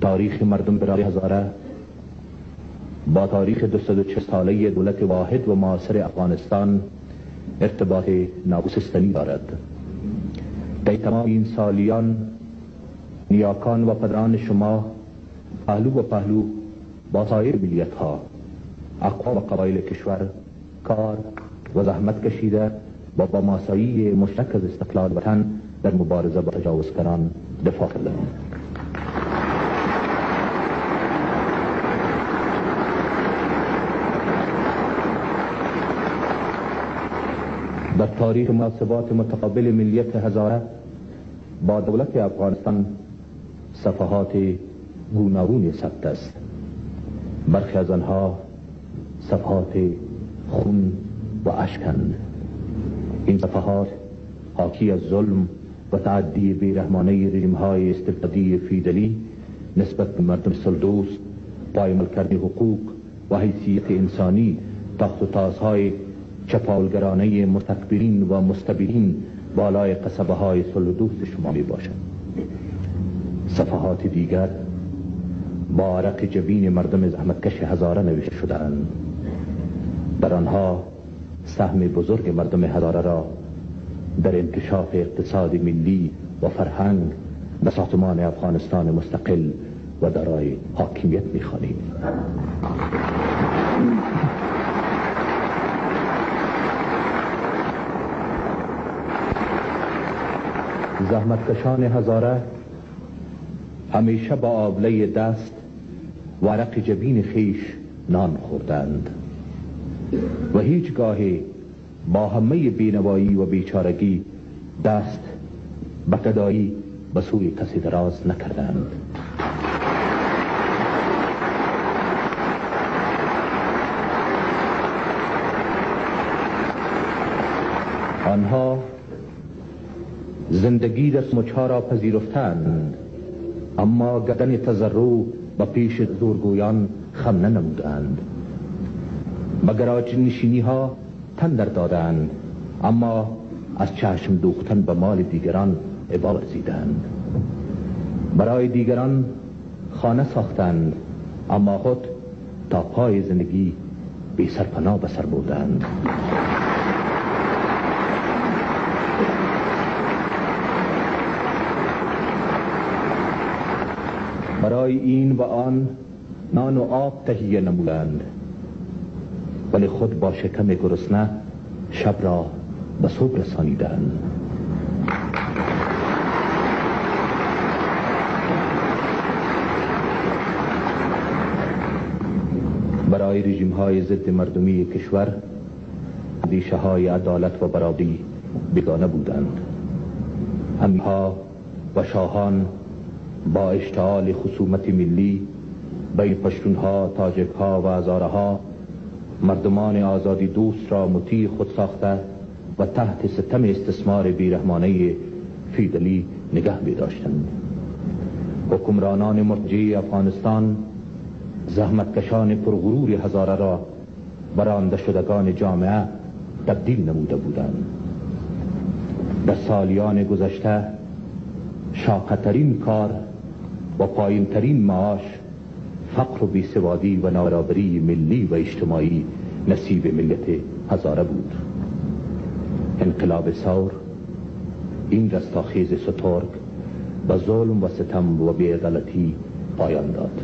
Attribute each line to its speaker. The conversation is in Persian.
Speaker 1: تاریخ مردم برای هزاره با تاریخ 240 ساله دولت واحد و معاصر افغانستان ارتباط ناگسستنی دارد. در تمام این سالیان نیاکان و پدران شما پهلو و پهلو با سایر ملیت‌ها، اقوام و قبایل کشور کار و زحمت کشیده و با ماسایی مشترک از استقلال وطن در مبارزه با تجاوزکاران دفاع کردند. در تاریخ مناسبات متقابل ملیت هزاره با دولت افغانستان صفحات گوناگونی ثبت است. برخی از آنها صفحات خون و اشکند. این صفحات حاکی از ظلم و تعدی بیرحمانه رژیم‌های استبدادی فیدلی نسبت به مردم سلدوست، پایمال کردن حقوق و حیثیت انسانی، تخت و تازهای چپاولگرانه مستکبرین و مستبدین بالای قصبه های سلدوست شما می باشد. صفحات دیگر با عرق جبین مردم زحمتکش هزاره نوشته شدند. در آنها سهم بزرگ مردم هزاره را در انکشاف اقتصاد ملی و فرهنگ و ساختمان افغانستان مستقل و دارای حاکمیت می‌خوانیم. زحمتکشان هزاره همیشه با آبله دست و عرق جبین خیش نان خوردند و هیچگاهی با همه بینوایی و بیچارگی دست به گدایی به سوی کسی دراز نکردند. آنها زندگی در مچها را پذیرفتند، اما گردن تضرع به پیش زورگویان خم ننمودند. به گراج نشینی ها تن در دادند، اما از چشم دوختن به مال دیگران ابا ورزیدند. برای دیگران خانه ساختند، اما خود تا پای زندگی بی سرپناه به سر بردند. برای این و آن نان و آب تهیه نمودند، ولی خود با شکم گرسنه شب را به صبح رسانیدند. برای رژیم های ضد مردمی کشور اندیشه های عدالت و برابری بیگانه بودند. امیرها و شاهان با اشتعال خصومت ملی بین پشتونها، تاجکها و هزاره‌ها مردمان آزادی دوست را مطیع خود ساخته و تحت ستم استثمار بیرحمانه فیدلی نگه می داشتند. حکمرانان مرجع افغانستان زحمتکشان پرغرور هزاره را برانده شدگان جامعه تبدیل نموده بودند. در سالیان گذشته شاق‌ترین کار و پایین‌ترین معاش، فقر و بیسوادی و نابرابری ملی و اجتماعی نصیب ملت هزاره بود. انقلاب ثور این رستاخیز سترگ به ظلم و ستم و بی‌عدالتی پایان داد.